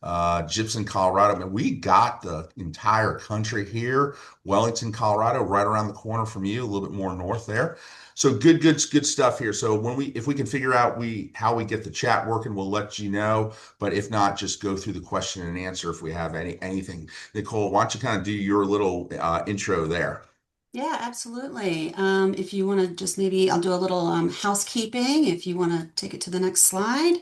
Massachusetts, Gibson, Colorado. I mean, we got the entire country here. Wellington, Colorado, right around the corner from you, a little bit more north there. So good stuff here. So if we can figure out how we get the chat working, we'll let you know. But if not, just go through the question and answer if we have anything. Nicole, why don't you kind of do your little intro there? Yeah, absolutely. If you want to just maybe, I'll do a little housekeeping if you want to take it to the next slide.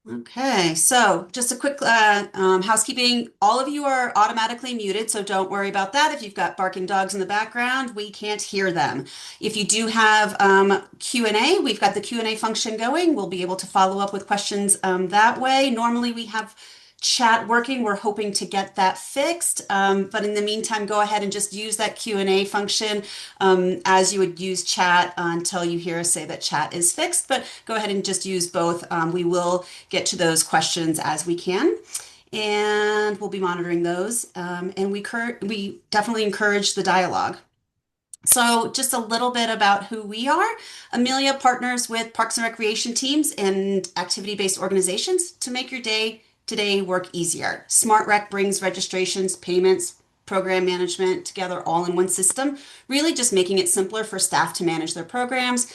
Okay, so just a quick housekeeping. All of you are automatically muted, so don't worry about that. If you've got barking dogs in the background, we can't hear them. If you do have Q&A, we've got the Q&A function going. We'll be able to follow up with questions that way. Normally we have chat working. We're hoping to get that fixed. But in the meantime, go ahead and just use that Q&A function as you would use chat until you hear us say that chat is fixed. But go ahead and just use both. We will get to those questions as we can. And we'll be monitoring those. And we definitely encourage the dialogue. So just a little bit about who we are. Amelia partners with Parks and Recreation teams and activity-based organizations to make your day today work easier. Smart Rec brings registrations, payments, program management together all in one system, really just making it simpler for staff to manage their programs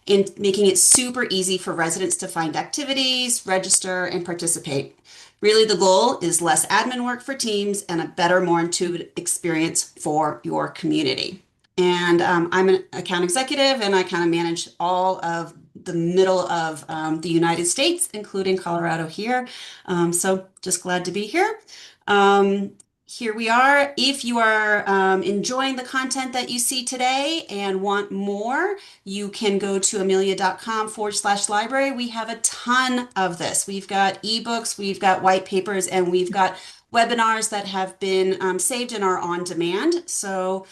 and making it super easy for residents to find activities, register, and participate. Really, the goal is less admin work for teams and a better, more intuitive experience for your community. And I'm an account executive, and I kind of manage all of the middle of the United States, including Colorado here. So just glad to be here. Here we are. If you are enjoying the content that you see today and want more, you can go to amelia.com/library. We have a ton of this. We've got ebooks, we've got white papers, and we've got webinars that have been saved and are on demand. So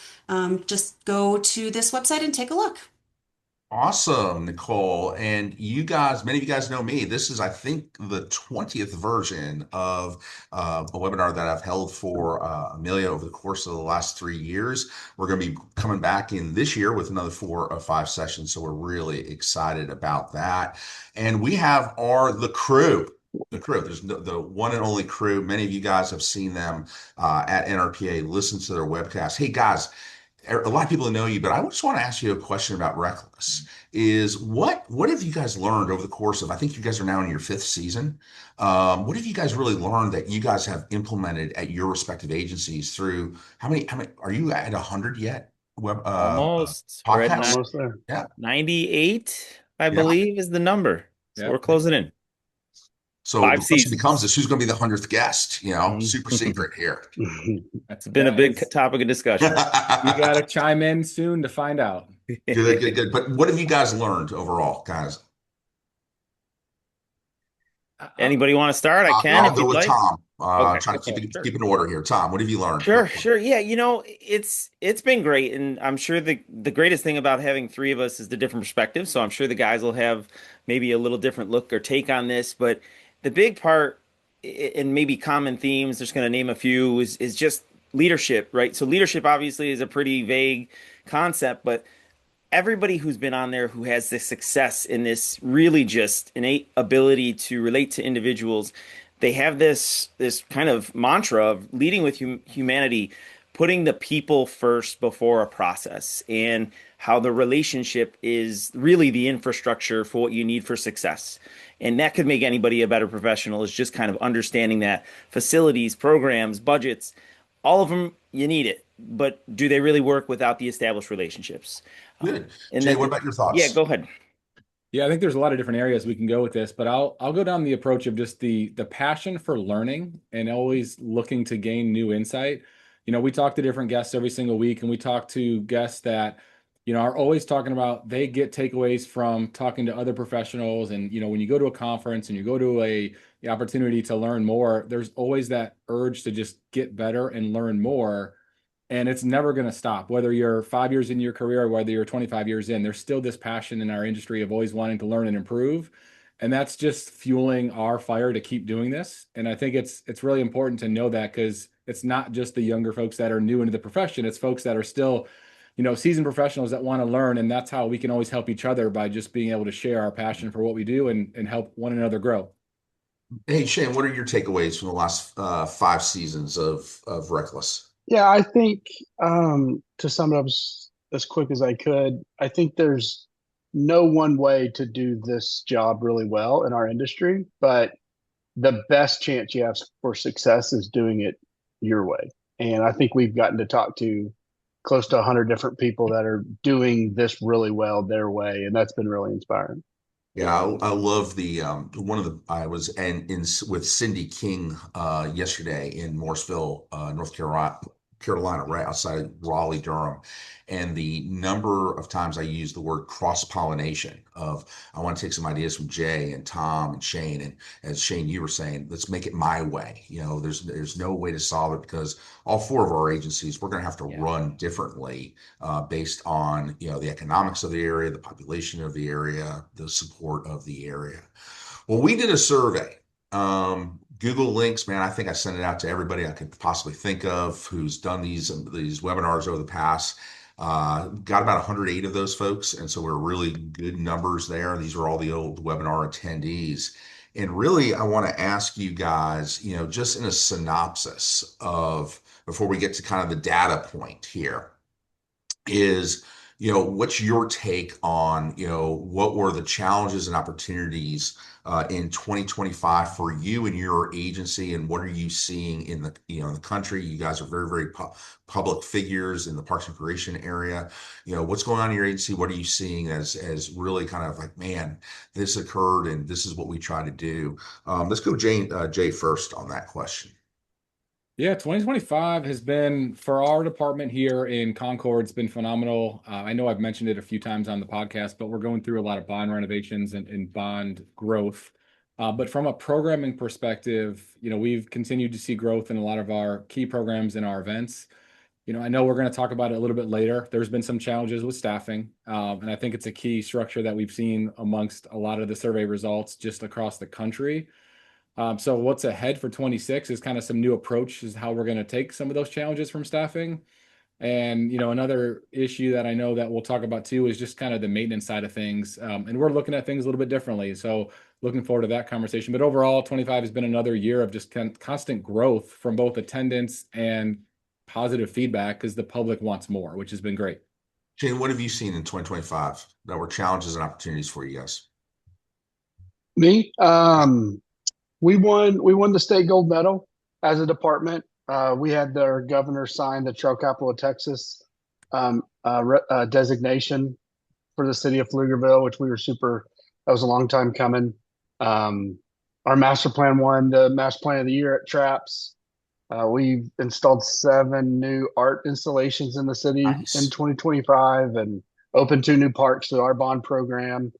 just go to this website and take a look. Awesome, Nicole. And you guys, many of you guys know me. This is, I think, the 20th version of a webinar that I've held for Amelia over the course of the last 3 years. We're going to be coming back in this year with another 4 or 5 sessions. So we're really excited about that. And we have the crew. The crew, there's the one and only crew. Many of you guys have seen them at NRPA, listen to their webcast. Hey, guys, a lot of people know you, but I just want to ask you a question about RecLess. Is what have you guys learned over the course of, I think you guys are now in your 5th season. What have you guys really learned that you guys have implemented at your respective agencies through how many are you at 100 yet? Almost. We're at Podcasts? Almost there. Yeah. 98, I Yeah. believe, is the number. So we're closing in. So the 5 question seasons. becomes is who's going to be the 100th guest? Mhm. Super secret here. That's been a big topic of discussion. You got to chime in soon to find out. Good. But what have you guys learned overall, guys? Anybody want to start? I can I'll if go you'd with like. Tom. Okay. Trying to Sure. keep in order here. Tom, what have you learned? Sure. Yeah, it's been great, and I'm sure the greatest thing about having 3 of us is the different perspectives. So I'm sure the guys will have maybe a little different look or take on this, but the big part and maybe common themes, just going to name a few, is just leadership, right? So leadership obviously is a pretty vague concept, but everybody who's been on there who has this success in this really just innate ability to relate to individuals, they have this kind of mantra of leading with humanity, putting the people first before a process, and how the relationship is really the infrastructure for what you need for success. And that could make anybody a better professional, is just kind of understanding that facilities, programs, budgets, all of them, you need it. But do they really work without the established relationships? Good. And Jay, then, what about your thoughts? yeah, go ahead. Yeah, I think there's a lot of different areas we can go with this, but I'll go down the approach of just the passion for learning and always looking to gain new insight. We talk to different guests every single week, and we talk to guests that, are always talking about they get takeaways from talking to other professionals. And, when you go to a conference and you go to the opportunity to learn more, there's always that urge to just get better and learn more. And it's never going to stop, whether you're 5 years in your career or whether you're 25 years in. There's still this passion in our industry of always wanting to learn and improve. And that's just fueling our fire to keep doing this. And I think it's really important to know that, because it's not just the younger folks that are new into the profession. It's folks that are still, seasoned professionals that want to learn. And that's how we can always help each other, by just being able to share our passion for what we do and help one another grow. Hey, Shane, what are your takeaways from the last 5 seasons of RecLess? Yeah, I think to sum it up as quick as I could, I think there's no one way to do this job really well in our industry, but the best chance you have for success is doing it your way. And I think we've gotten to talk to close to 100 different people that are doing this really well their way, and that's been really inspiring. Yeah, I love the one of the I was with Cindy King yesterday in Morrisville, North Carolina, right outside of Raleigh, Durham, and the number of times I use the word cross-pollination of I want to take some ideas from Jay and Tom and Shane, and as Shane you were saying, let's make it my way. There's no way to solve it because all four of our agencies we're going to have to Yeah. run differently based on the economics of the area, the population of the area, the support of the area. Well, we did a survey. Google Links, man, I think I sent it out to everybody I could possibly think of who's done these webinars over the past. Got about 108 of those folks, and so we're really good numbers there. These are all the old webinar attendees. And really, I want to ask you guys, just in a synopsis of before we get to kind of the data point here is what's your take on what were the challenges and opportunities in 2025 for you and your agency, and what are you seeing in the in the country? You guys are very public figures in the Parks and Recreation area. What's going on in your agency? What are you seeing as really kind of like, man, this occurred and this is what we try to do? Let's go Jay first on that question. Yeah, 2025 has been for our department here in Concord. It's been phenomenal. I know I've mentioned it a few times on the podcast, but we're going through a lot of bond renovations and bond growth. But from a programming perspective, we've continued to see growth in a lot of our key programs and our events. I know we're going to talk about it a little bit later. There's been some challenges with staffing, and I think it's a key structure that we've seen amongst a lot of the survey results just across the country. So what's ahead for 26 is kind of some new approach is how we're going to take some of those challenges from staffing. And, another issue that I know that we'll talk about too is just kind of the maintenance side of things. And we're looking at things a little bit differently. So looking forward to that conversation. But overall, 25 has been another year of just constant growth from both attendance and positive feedback because the public wants more, which has been great. Shane, what have you seen in 2025 that were challenges and opportunities for you guys? Me, we won the state gold medal as a department. We had their governor sign the Trail Capital of Texas designation for the city of Pflugerville, which we were super. That was a long time coming. Our master plan won the master plan of the year at Traps. We've installed 7 new art installations in the city Nice. in 2025 and opened 2 new parks through our bond program.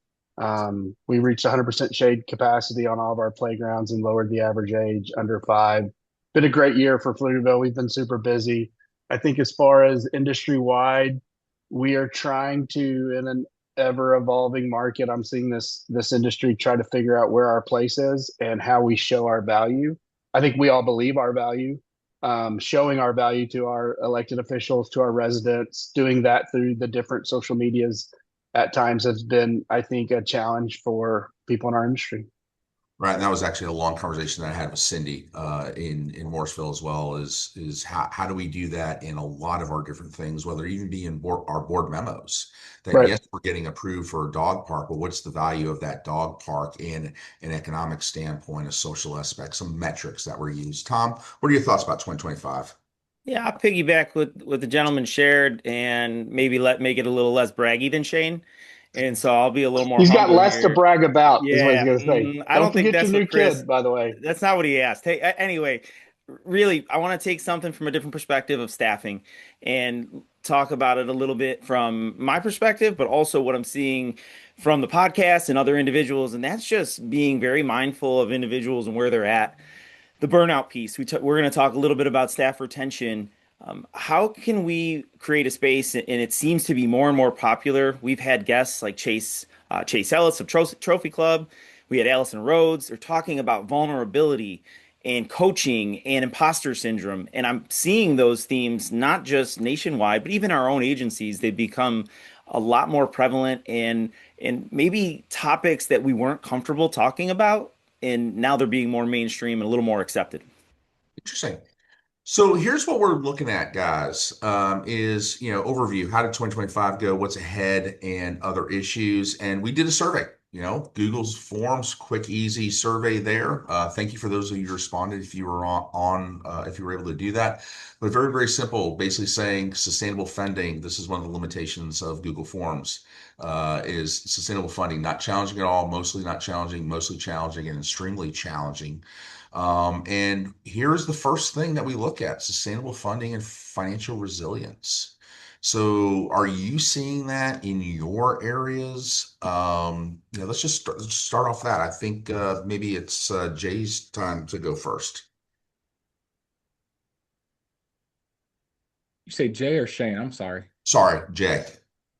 We reached 100% shade capacity on all of our playgrounds and lowered the average age under 5. Been a great year for Pflugerville. We've been super busy. I think as far as industry wide, we are trying to, in an ever evolving market, I'm seeing this industry try to figure out where our place is and how we show our value. I think we all believe our value. Showing our value to our elected officials, to our residents, doing that through the different social medias at times has been, I think, a challenge for people in our industry. Right, and that was actually a long conversation that I had with Cindy in Morrisville as well. Is how do we do that in a lot of our different things, whether it even be in our board memos that Right. yes, we're getting approved for a dog park, but what's the value of that dog park in an economic standpoint, a social aspect, some metrics that were used. Tom, what are your thoughts about 2025? Yeah, I'll piggyback with what the gentleman shared and maybe make it a little less braggy than Shane. And so I'll be a little more He's got humble less to here. brag about, is what he's Yeah, going to say. I Don't don't think forget your that's what new Chris, kid, by the way. that's not what he asked. Hey, anyway, really, I want to take something from a different perspective of staffing and talk about it a little bit from my perspective, but also what I'm seeing from the podcast and other individuals. And that's just being very mindful of individuals and where they're at. The burnout piece. We're going to talk a little bit about staff retention. How can we create a space? And it seems to be more and more popular. We've had guests like Chase Ellis of Trophy Club. We had Allison Rhodes. They're talking about vulnerability and coaching and imposter syndrome. And I'm seeing those themes not just nationwide, but even our own agencies. They've become a lot more prevalent and maybe topics that we weren't comfortable talking about and now they're being more mainstream and a little more accepted. Interesting. So here's what we're looking at, guys, is, overview. How did 2025 go? What's ahead and other issues? And we did a survey, Google's Forms, quick, easy survey there. Thank you for those of you who responded if you were if you were able to do that. But very, very simple, basically saying sustainable funding. This is one of the limitations of Google Forms, is sustainable funding, not challenging at all, mostly not challenging, mostly challenging, and extremely challenging. And here's the first thing that we look at: sustainable funding and financial resilience. So are you seeing that in your areas? Let's just start off that. I think maybe it's Jay's time to go first. You say Jay or Shane? I'm sorry. Sorry, Jay.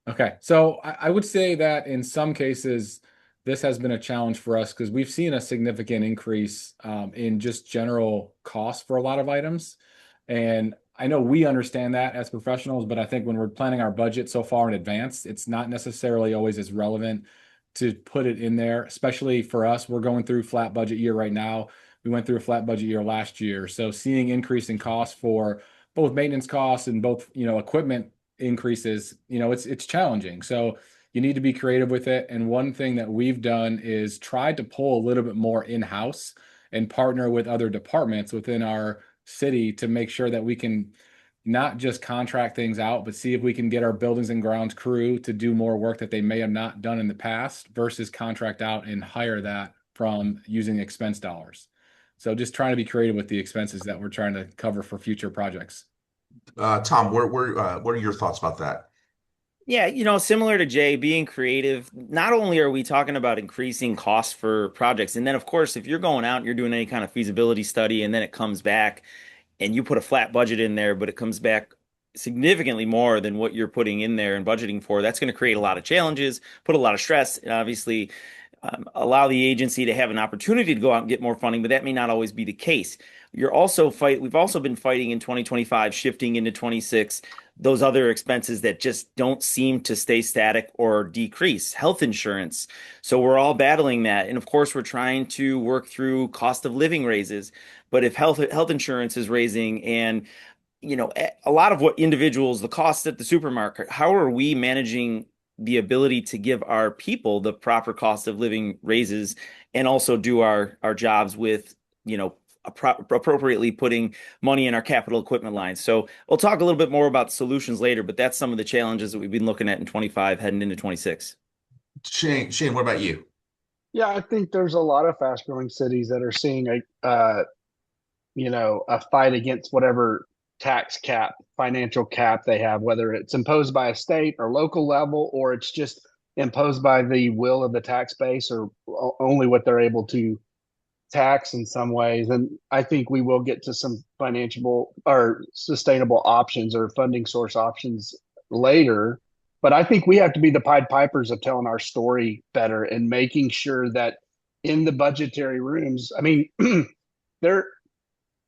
Okay. So I would say that in some cases, this has been a challenge for us because we've seen a significant increase in just general costs for a lot of items. And I know we understand that as professionals, but I think when we're planning our budget so far in advance, it's not necessarily always as relevant to put it in there, especially for us. We're going through flat budget year right now. We went through a flat budget year last year. So seeing increase in costs for both maintenance costs and both, equipment increases, it's challenging. So you need to be creative with it. And one thing that we've done is tried to pull a little bit more in-house and partner with other departments within our city to make sure that we can not just contract things out, but see if we can get our buildings and grounds crew to do more work that they may have not done in the past versus contract out and hire that from using expense dollars. So just trying to be creative with the expenses that we're trying to cover for future projects. Tom, what are your thoughts about that? Yeah, similar to Jay, being creative, not only are we talking about increasing costs for projects, and then of course, if you're going out and you're doing any kind of feasibility study and then it comes back and you put a flat budget in there, but it comes back significantly more than what you're putting in there and budgeting for, that's going to create a lot of challenges, put a lot of stress, and obviously allow the agency to have an opportunity to go out and get more funding, but that may not always be the case. We've also been fighting in 2025, shifting into 26, those other expenses that just don't seem to stay static or decrease, health insurance. So we're all battling that. And of course, we're trying to work through cost of living raises. But if health insurance is raising and a lot of what individuals, the costs at the supermarket, how are we managing the ability to give our people the proper cost of living raises and also do our jobs with, appropriately putting money in our capital equipment lines. So we'll talk a little bit more about the solutions later, but that's some of the challenges that we've been looking at in 25 heading into 26. Shane, what about you? Yeah, I think there's a lot of fast growing cities that are seeing a fight against whatever tax cap, financial cap they have, whether it's imposed by a state or local level, or it's just imposed by the will of the tax base or only what they're able to tax in some ways. And I think we will get to some financial or sustainable options or funding source options later. But I think we have to be the Pied Pipers of telling our story better and making sure that in the budgetary rooms, I mean,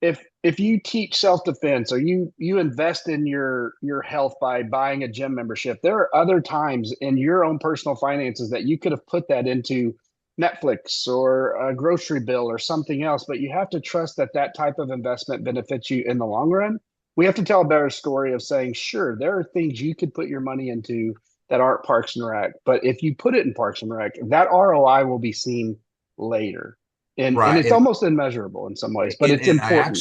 if you teach self-defense or you invest in your health by buying a gym membership, there are other times in your own personal finances that you could have put that into Netflix or a grocery bill or something else, but you have to trust that that type of investment benefits you in the long run. We have to tell a better story of saying, sure, there are things you could put your money into that aren't Parks and Rec, but if you put it in Parks and Rec, that ROI will be seen later. And it's almost immeasurable in some ways, but it's important.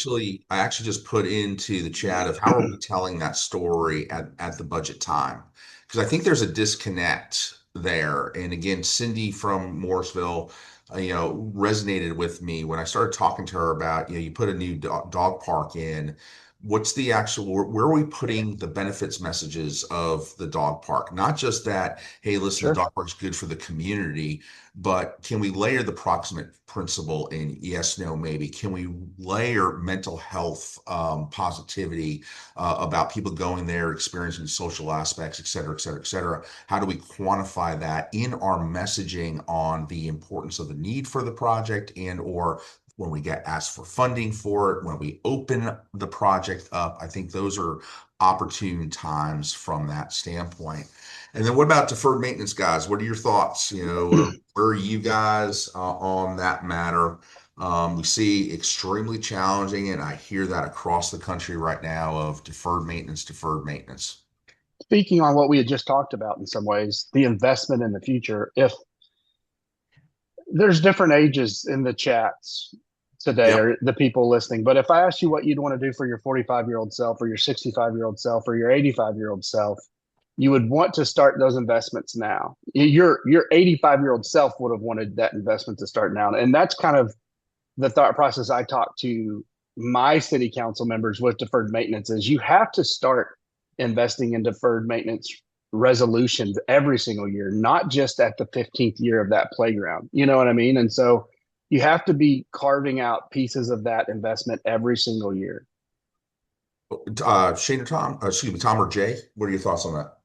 I actually just put into the chat of how are we telling that story at the budget time? Because I think there's a disconnect there. And again, Cindy from Morrisville, resonated with me when I started talking to her about, you put a new dog park in. What's the actual, where are we putting the benefits messages of the dog park? Not just that, hey, listen, Sure. the dog park's good for the community, but can we layer the proximate principle in yes, no, maybe? Can we layer mental health positivity about people going there, experiencing social aspects, et cetera, et cetera, et cetera? How do we quantify that in our messaging on the importance of the need for the project and or when we get asked for funding for it, when we open the project up. I think those are opportune times from that standpoint. And then what about deferred maintenance, guys? What are your thoughts? Where are you guys on that matter? We see extremely challenging, and I hear that across the country right now of deferred maintenance, deferred maintenance. Speaking on what we had just talked about in some ways, the investment in the future, if there's different ages in the chats today Yep. or the people listening, but if I asked you what you'd want to do for your 45-year-old self or your 65-year-old self or your 85-year-old self, you would want to start those investments now. Your 85-year-old self would have wanted that investment to start now. And that's kind of the thought process I talk to my city council members with deferred maintenance is you have to start investing in deferred maintenance resolutions every single year, not just at the 15th year of that playground. You know what I mean? And so you have to be carving out pieces of that investment every single year. Shane or Tom, excuse me, Tom or Jay, what are your thoughts on that?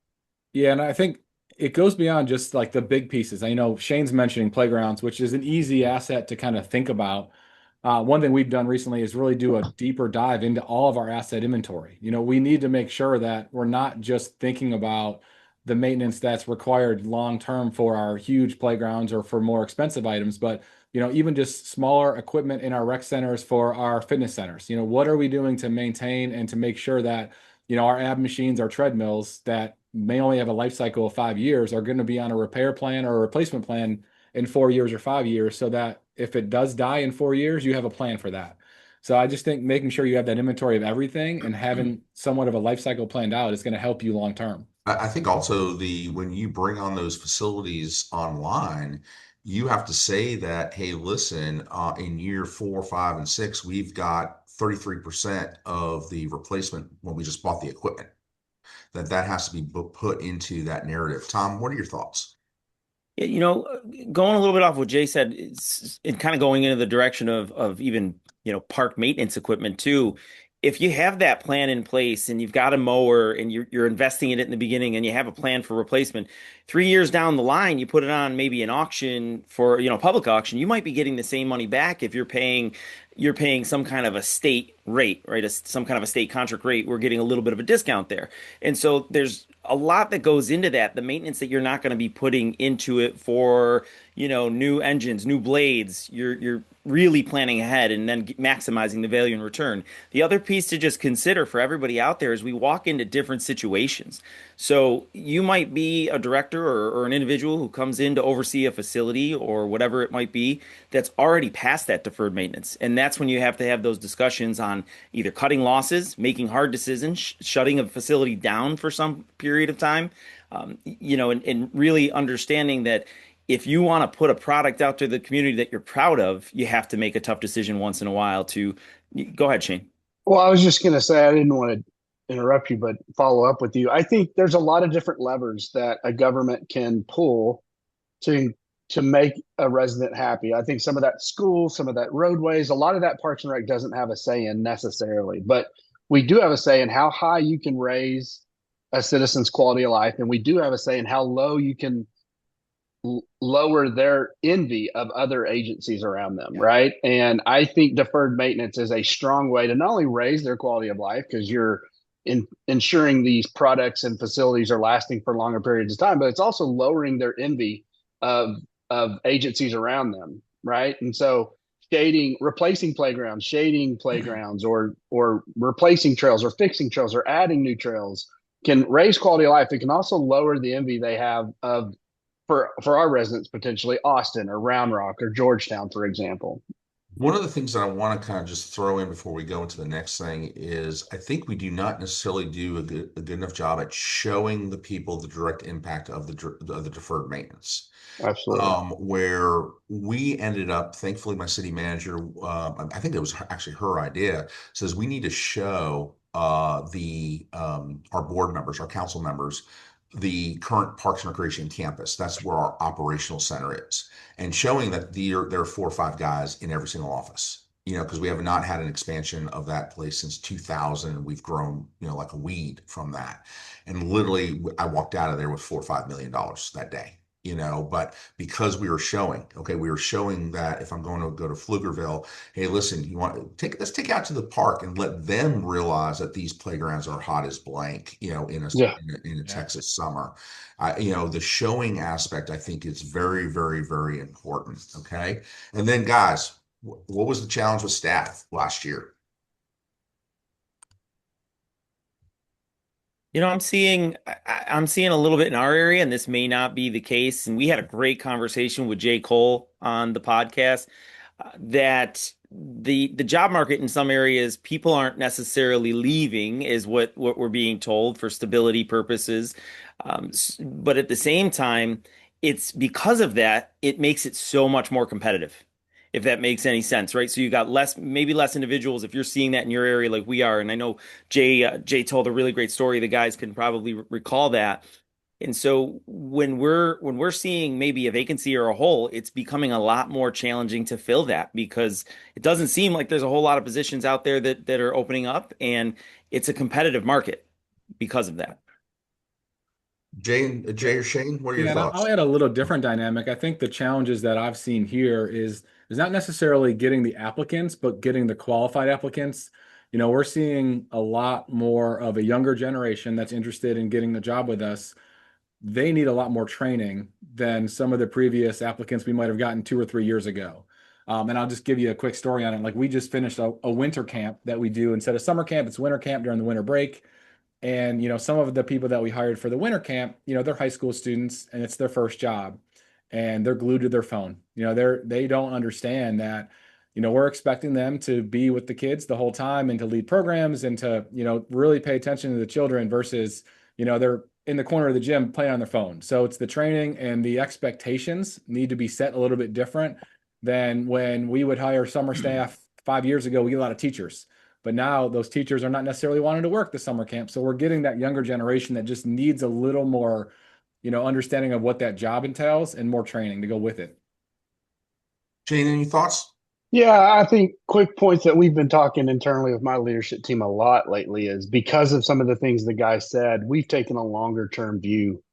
Yeah, and I think it goes beyond just like the big pieces. I know Shane's mentioning playgrounds, which is an easy asset to kind of think about. One thing we've done recently is really do a deeper dive into all of our asset inventory. We need to make sure that we're not just thinking about the maintenance that's required long term for our huge playgrounds or for more expensive items, but even just smaller equipment in our rec centers for our fitness centers. What are we doing to maintain and to make sure that our ab machines, our treadmills that may only have a life cycle of 5 years are going to be on a repair plan or a replacement plan in 4 years or 5 years, so that if it does die in 4 years, you have a plan for that. So I just think making sure you have that inventory of everything and having somewhat of a life cycle planned out is going to help you long term. I think also when you bring on those facilities online, you have to say that, hey, listen, in year 4, 5, and 6, we've got 33% of the replacement when we just bought the equipment. That has to be put into that narrative. Tom, what are your thoughts? Yeah, going a little bit off what Jay said, it's kind of going into the direction of even, park maintenance equipment too. If you have that plan in place and you've got a mower and you're investing in it in the beginning and you have a plan for replacement, 3 years down the line, you put it on maybe an auction for, public auction, you might be getting the same money back if you're paying some kind of a state rate, right? Some kind of a state contract rate. We're getting a little bit of a discount there. And so there's a lot that goes into that, the maintenance that you're not going to be putting into it for, new engines, new blades. You're really planning ahead and then maximizing the value in return. The other piece to just consider for everybody out there is we walk into different situations. So you might be a director or an individual who comes in to oversee a facility or whatever it might be that's already past that deferred maintenance. And that's when you have to have those discussions on either cutting losses, making hard decisions, shutting a facility down for some period of time, and really understanding that if you want to put a product out to the community that you're proud of, you have to make a tough decision once in a while to go ahead, Shane. Well, I was just going to say, I didn't want to interrupt you, but follow up with you. I think there's a lot of different levers that a government can pull to make a resident happy. I think some of that schools, some of that roadways, a lot of that Parks and Rec doesn't have a say in necessarily, but we do have a say in how high you can raise a citizen's quality of life. And we do have a say in how low you can lower their envy of other agencies around them, right? And I think deferred maintenance is a strong way to not only raise their quality of life because you're ensuring these products and facilities are lasting for longer periods of time, but it's also lowering their envy of agencies around them, right? And so replacing playgrounds, shading playgrounds, or replacing trails, or fixing trails, or adding new trails can raise quality of life. It can also lower the envy they have of for our residents, potentially Austin or Round Rock or Georgetown, for example. One of the things that I want to kind of just throw in before we go into the next thing is I think we do not necessarily do a good enough job at showing the people the direct impact of the deferred maintenance. Absolutely. Where we ended up, thankfully, my city manager, I think it was actually her idea, says we need to show our board members, our council members, the current Parks and Recreation campus. That's where our operational center is, and showing that there are 4 or 5 guys in every single office. Because we have not had an expansion of that place since 2000, and we've grown, like a weed from that. And literally, I walked out of there with $4 or $5 million that day. but because we were showing that if I'm going to go to Pflugerville, hey, listen, let's take out to the park and let them realize that these playgrounds are hot as blank, Yeah. in a Yeah. Texas summer. The showing aspect, I think, is very, very, very important. Okay. And then guys, what was the challenge with staff last year? I'm seeing a little bit in our area, and this may not be the case. And we had a great conversation with Jay Cole on the podcast that the job market in some areas, people aren't necessarily leaving, is what we're being told for stability purposes. But at the same time, it's because of that, it makes it so much more competitive, if that makes any sense, right? So you got maybe less individuals if you're seeing that in your area like we are. And I know Jay told a really great story. The guys can probably recall that. And so when we're seeing maybe a vacancy or a hole, it's becoming a lot more challenging to fill that because it doesn't seem like there's a whole lot of positions out there that are opening up, and it's a competitive market because of that. Jay or Shane, what are your Yeah, and I'll thoughts? add a little different dynamic. I think the challenges that I've seen here is not necessarily getting the applicants, but getting the qualified applicants. We're seeing a lot more of a younger generation that's interested in getting the job with us. They need a lot more training than some of the previous applicants we might have gotten 2 or 3 years ago. And I'll just give you a quick story on it. Like we just finished a winter camp that we do instead of summer camp, it's winter camp during the winter break. And, some of the people that we hired for the winter camp, they're high school students and it's their first job and they're glued to their phone. They don't understand that, we're expecting them to be with the kids the whole time and to lead programs and to, really pay attention to the children versus, they're in the corner of the gym playing on their phone. So it's the training and the expectations need to be set a little bit different than when we would hire summer staff 5 years ago. We get a lot of teachers. But now those teachers are not necessarily wanting to work the summer camp. So we're getting that younger generation that just needs a little more, understanding of what that job entails and more training to go with it. Shane, any thoughts? Yeah, I think quick points that we've been talking internally with my leadership team a lot lately is because of some of the things the guy said, we've taken a longer term view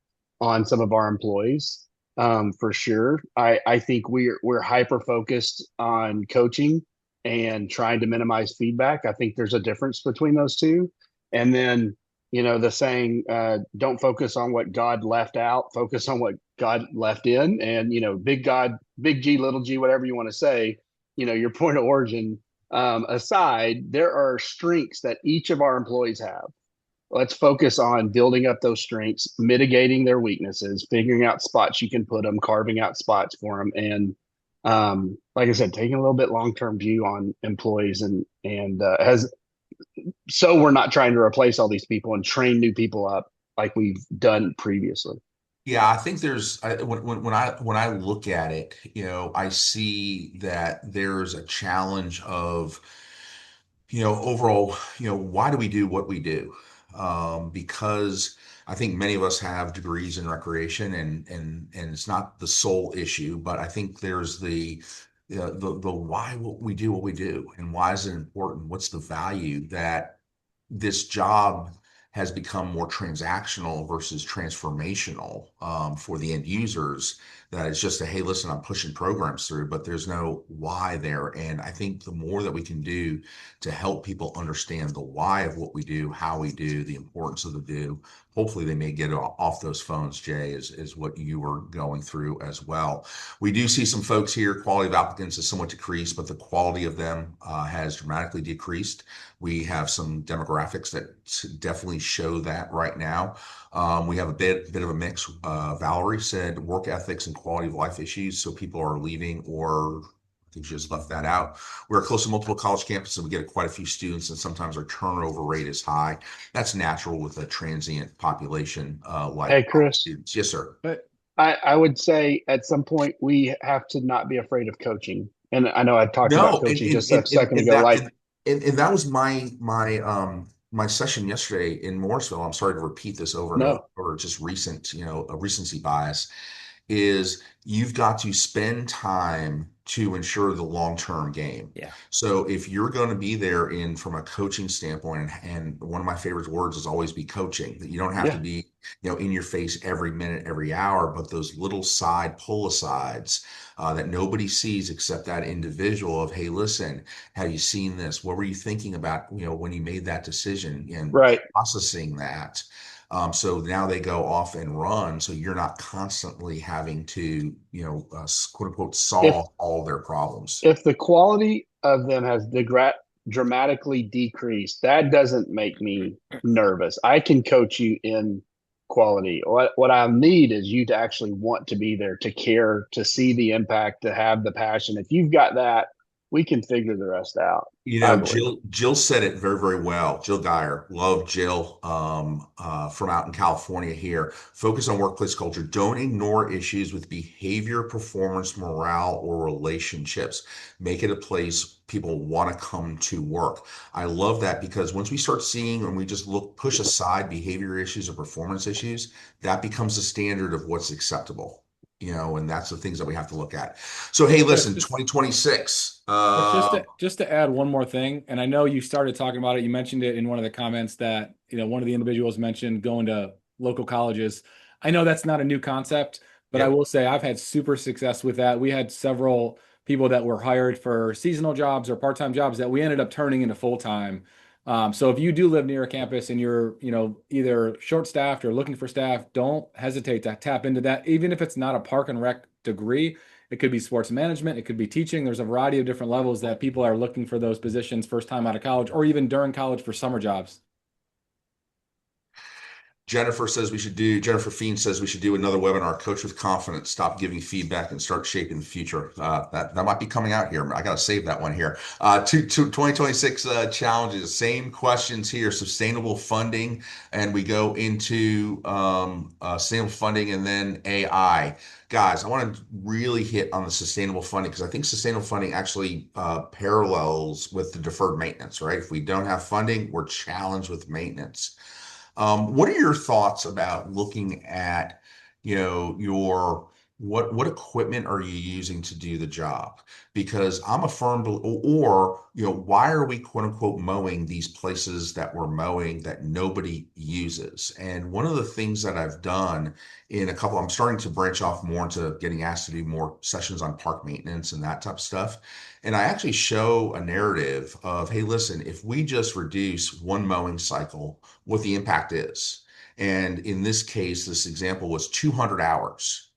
on some of our employees. For sure. I think we're hyper focused on coaching and trying to minimize feedback. I think there's a difference between those two. And then, the saying, don't focus on what God left out, focus on what God left in. And, big God, big G, little g, whatever you want to say, your point of origin aside, there are strengths that each of our employees have. Let's focus on building up those strengths, mitigating their weaknesses, figuring out spots you can put them, carving out spots for them, and like I said, taking a little bit long-term view on employees and has so we're not trying to replace all these people and train new people up like we've done previously. Yeah, I think when I look at it, I see that there's a challenge of, overall, why do we do what we do? Because I think many of us have degrees in recreation, and it's not the sole issue, but I think there's the why what we do what we do, and why is it important? What's the value that this job has become more transactional versus transformational for the end users, that it's just a, hey, listen, I'm pushing programs through, but there's no why there. And I think the more that we can do to help people understand the why of what we do, how we do, the importance of the do, hopefully they may get off those phones, Jay, is what you were going through as well. We do see some folks here, quality of applicants has somewhat decreased, but the quality of them has dramatically decreased. We have some demographics that definitely show that right now. We have a bit of a mix. Valerie said work ethics and quality of life issues. So people are leaving, or I think she just left that out. We're close to multiple college campuses, and we get quite a few students, and sometimes our turnover rate is high. That's natural with a transient population like Hey, Chris. students. Yes, sir. But I would say at some point we have to not be afraid of coaching. And I know I talked about coaching just a second ago. And that was my session yesterday in Morrisville. I'm sorry to repeat this over and No. over, just recent, a recency bias, is you've got to spend time to ensure the long-term game. Yeah. So if you're going to be there from a coaching standpoint, and one of my favorite words is always be coaching, that you don't have to be in your face every minute, every hour, but those little side pull-asides that nobody sees except that individual of, hey, listen, have you seen this? What were you thinking about, when you made that decision, and Right. processing that? So now they go off and run. So you're not constantly having to, quote unquote, solve all their problems. If the quality of them has dramatically decreased, that doesn't make me nervous. I can coach you in quality. What I need is you to actually want to be there, to care, to see the impact, to have the passion. If you've got that, we can figure the rest out. Jill said it very, very well. Jill Geyer, love Jill, from out in California here. Focus on workplace culture. Don't ignore issues with behavior, performance, morale, or relationships. Make it a place people want to come to work. I love that, because once we start seeing, and we just push aside behavior issues or performance issues, that becomes the standard of what's acceptable. And that's the things that we have to look at. So, hey, listen, 2026. Just to add one more thing, and I know you started talking about it. You mentioned it in one of the comments that, one of the individuals mentioned going to local colleges. I know that's not a new concept, but I will say I've had super success with that. We had several people that were hired for seasonal jobs or part-time jobs that we ended up turning into full-time. So if you do live near a campus and you're, either short-staffed or looking for staff, don't hesitate to tap into that. Even if it's not a park and rec degree, it could be sports management, it could be teaching. There's a variety of different levels that people are looking for those positions first time out of college, or even during college for summer jobs. Jennifer Fiend says we should do another webinar, Coach with Confidence, Stop Giving Feedback and Start Shaping the Future. That might be coming out here. I got to save that one here. 2026 challenges, same questions here, sustainable funding, and we go into sustainable funding and then AI. Guys, I want to really hit on the sustainable funding, because I think sustainable funding actually parallels with the deferred maintenance, right? If we don't have funding, we're challenged with maintenance. What are your thoughts about looking at, what equipment are you using to do the job? Because I'm a firm, or, why are we quote unquote mowing these places that we're mowing that nobody uses? And one of the things that I've done I'm starting to branch off more into getting asked to do more sessions on park maintenance and that type of stuff. And I actually show a narrative of, hey, listen, if we just reduce one mowing cycle, what the impact is. And in this case, this example was 200 hours.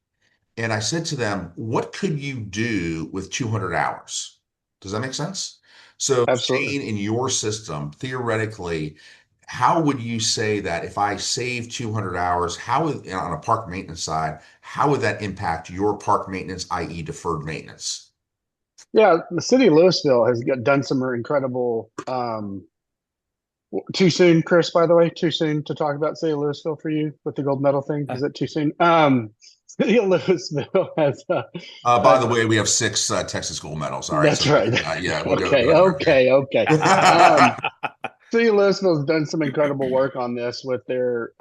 And I said to them, what could you do with 200 hours? Does that make sense? So, Absolutely. Shane, in your system, theoretically, how would you say that if I save 200 hours, on a park maintenance side, how would that impact your park maintenance, i.e. deferred maintenance? Yeah, the city of Louisville has done some incredible. Too soon, Chris, by the way, too soon to talk about city of Louisville for you with the gold medal thing? Is it too soon? City of Louisville has. By the way, we have 6 Texas gold medals. All right. That's right. Yeah. We'll Okay. City of Louisville has done some incredible work on this with their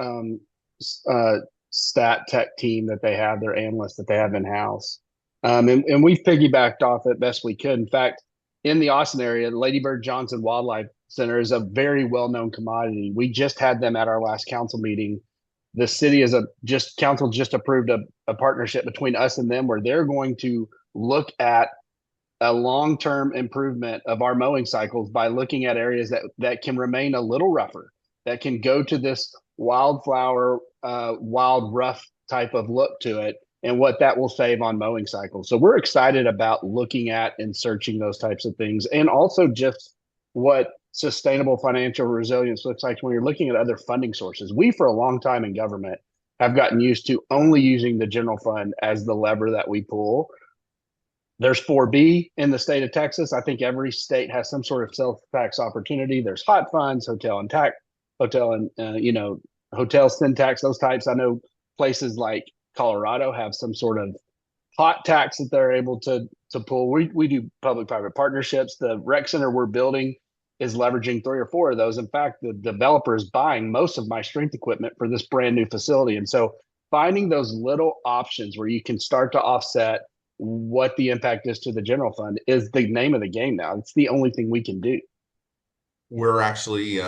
stat tech team that they have, their analysts that they have in house. And we've piggybacked off it best we could. In fact, in the Austin area, the Lady Bird Johnson Wildlife Center is a very well-known commodity. We just had them at our last council meeting. The city council just approved a partnership between us and them, where they're going to look at a long-term improvement of our mowing cycles by looking at areas that can remain a little rougher, that can go to this wildflower, wild rough type of look to it, and what that will save on mowing cycles. So we're excited about looking at and searching those types of things, and also just what sustainable financial resilience looks like when you're looking at other funding sources. We, for a long time in government, have gotten used to only using the general fund as the lever that we pull. There's 4B in the state of Texas. I think every state has some sort of sales tax opportunity. There's hot funds, hotel and hotel sin tax, those types. I know places like Colorado have some sort of hot tax that they're able to pull. We do public-private partnerships. The rec center we're building is leveraging 3 or 4 of those. In fact, the developer is buying most of my strength equipment for this brand new facility. And so finding those little options where you can start to offset what the impact is to the general fund is the name of the game now. It's the only thing we can do. We're actually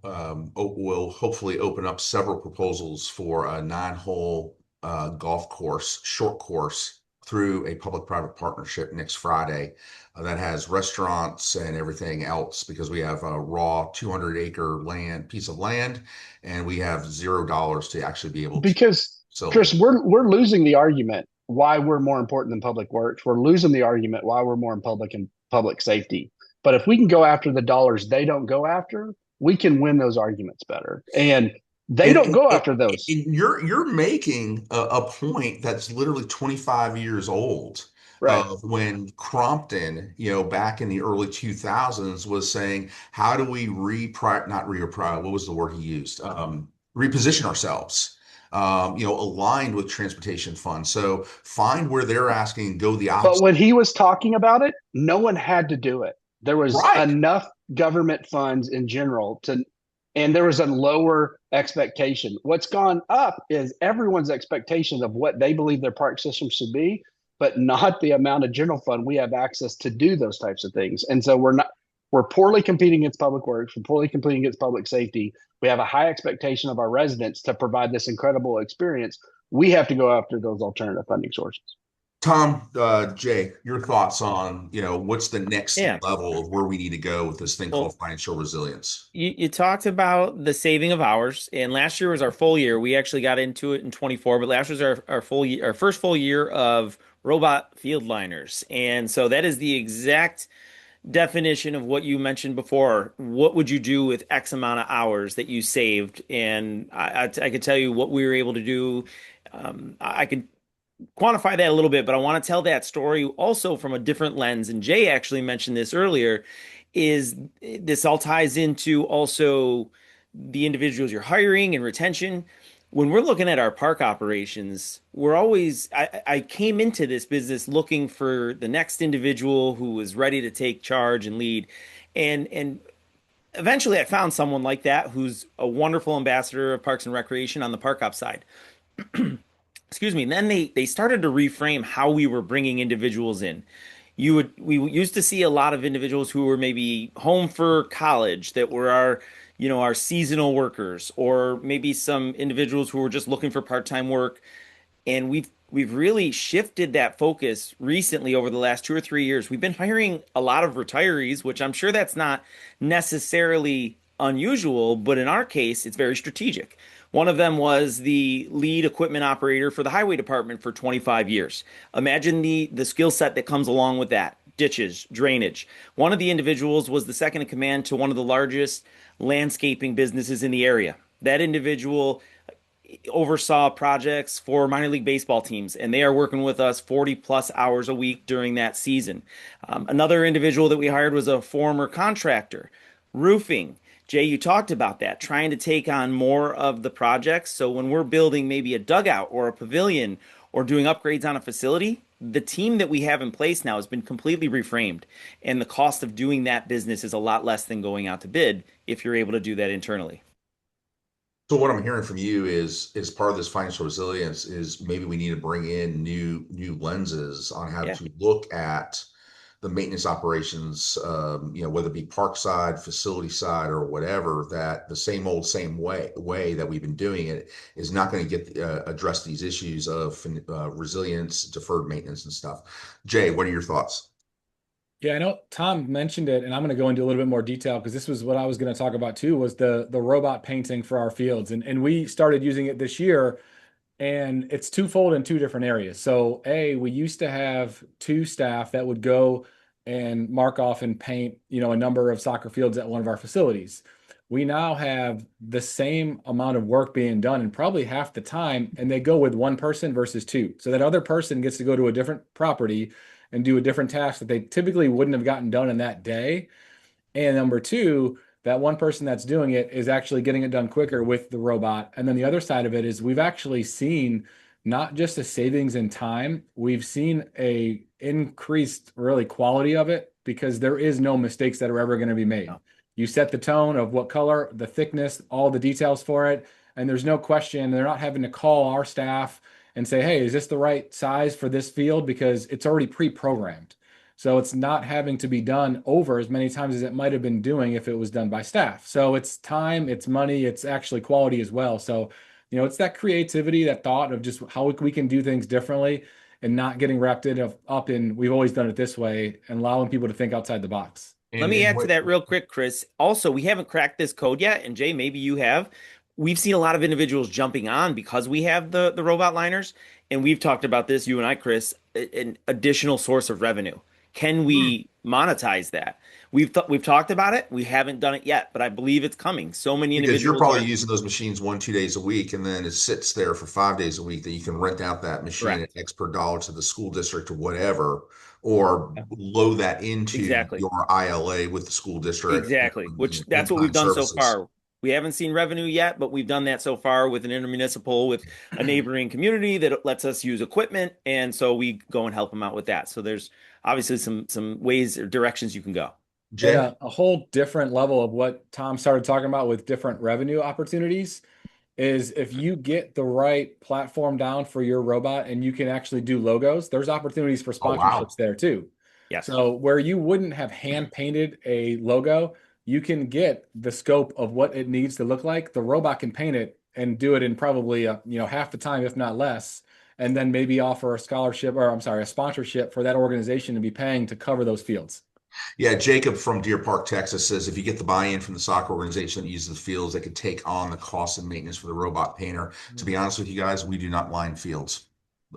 will hopefully open up several proposals for a 9-hole golf course, short course through a public-private partnership next Friday that has restaurants and everything else because we have a raw 200-acre piece of land, and we have $0 to actually be able to. Because So Chris, we're losing the argument why we're more important than public works. We're losing the argument why we're more in public safety. But if we can go after the dollars they don't go after, we can win those arguments better. And they don't go after those. And you're making a point that's literally 25 years old. Right. When Crompton, back in the early 2000s was saying, how do we what was the word he used? Reposition ourselves, aligned with transportation funds. So find where they're asking, go the opposite. But when he was talking about it, no one had to do it. There was enough government funds in general and there was a lower expectation. What's gone up is everyone's expectation of what they believe their park system should be, but not the amount of general fund we have access to do those types of things. And so we're poorly competing against public works, we're poorly competing against public safety. We have a high expectation of our residents to provide this incredible experience. We have to go after those alternative funding sources. Tom, Jay, your thoughts on, what's the next level of where we need to go with this thing called financial resilience? You talked about the saving of hours, and last year was our full year. We actually got into it in 24, but last was our full year, our first full year of robot field liners. And so that is the exact definition of what you mentioned before. What would you do with X amount of hours that you saved? And I could tell you what we were able to do. I could quantify that a little bit, but I want to tell that story also from a different lens. And Jay actually mentioned this earlier, is this all ties into also the individuals you're hiring and retention. When we're looking at our park operations, I came into this business looking for the next individual who was ready to take charge and lead. And eventually I found someone like that who's a wonderful ambassador of Parks and Recreation on the park op side. Excuse me. And then they started to reframe how we were bringing individuals in. We used to see a lot of individuals who were maybe home for college that were our seasonal workers, or maybe some individuals who were just looking for part-time work. And we've really shifted that focus recently over the last 2 or 3 years. We've been hiring a lot of retirees, which I'm sure that's not necessarily unusual, but in our case, it's very strategic. One of them was the lead equipment operator for the highway department for 25 years. Imagine the skill set that comes along with that. Ditches, drainage. One of the individuals was the second in command to one of the largest landscaping businesses in the area. That individual oversaw projects for minor league baseball teams, and they are working with us 40 plus hours a week during that season. Another individual that we hired was a former contractor, roofing. Jay, you talked about that, trying to take on more of the projects. So when we're building maybe a dugout or a pavilion or doing upgrades on a facility, the team that we have in place now has been completely reframed. And the cost of doing that business is a lot less than going out to bid if you're able to do that internally. So what I'm hearing from you is part of this financial resilience is maybe we need to bring in new lenses on how to look at the maintenance operations, whether it be park side, facility side, or whatever, that the same way that we've been doing it is not going to get address these issues of resilience, deferred maintenance, and stuff. Jay, what are your thoughts? Yeah, I know Tom mentioned it, and I'm going to go into a little bit more detail because this was what I was going to talk about too, was the robot painting for our fields. And we started using it this year, and it's twofold in two different areas. So we used to have 2 staff that would go and mark off and paint, a number of soccer fields at one of our facilities. We now have the same amount of work being done in probably half the time, and they go with 1 person versus 2. So that other person gets to go to a different property and do a different task that they typically wouldn't have gotten done in that day. And number 2, that 1 person that's doing it is actually getting it done quicker with the robot. And then the other side of it is we've actually seen not just a savings in time, we've seen a increased really quality of it, because there is no mistakes that are ever going to be made. You set the tone of what color, the thickness, all the details for it, and there's no question. They're not having to call our staff and say, hey, is this the right size for this field? Because it's already pre-programmed. So it's not having to be done over as many times as it might have been doing if it was done by staff. So it's time, it's money, it's actually quality as well. So, it's that creativity, that thought of just how we can do things differently and not getting wrapped up in we've always done it this way and allowing people to think outside the box. Let me add to that real quick, Chris. Also, we haven't cracked this code yet, and Jay, maybe you have. We've seen a lot of individuals jumping on because we have the robot liners, and we've talked about this, you and I, Chris, an additional source of revenue. Can we monetize that? We've talked about it. We haven't done it yet, but I believe it's coming. So many Because individuals you're probably using those machines 1-2 days a week, and then it sits there for 5 days a week that you can rent out that machine Correct. at X per dollar to the school district or whatever, or load that into Exactly. your ILA with the school district. Exactly, which that's what we've done so far. We haven't seen revenue yet, but we've done that so far with an intermunicipal, with a neighboring community that lets us use equipment, and so we go and help them out with that. So there's obviously some ways or directions you can go. Jay? Yeah, a whole different level of what Tom started talking about with different revenue opportunities is if you get the right platform down for your robot and you can actually do logos, there's opportunities for sponsorships there too. Yes. So where you wouldn't have hand painted a logo, you can get the scope of what it needs to look like. The robot can paint it and do it in probably half the time, if not less, and then maybe offer a scholarship or a sponsorship for that organization to be paying to cover those fields. Yeah, Jacob from Deer Park, Texas says if you get the buy-in from the soccer organization that uses the fields, they could take on the cost and maintenance for the robot painter. To be honest with you guys, we do not line fields,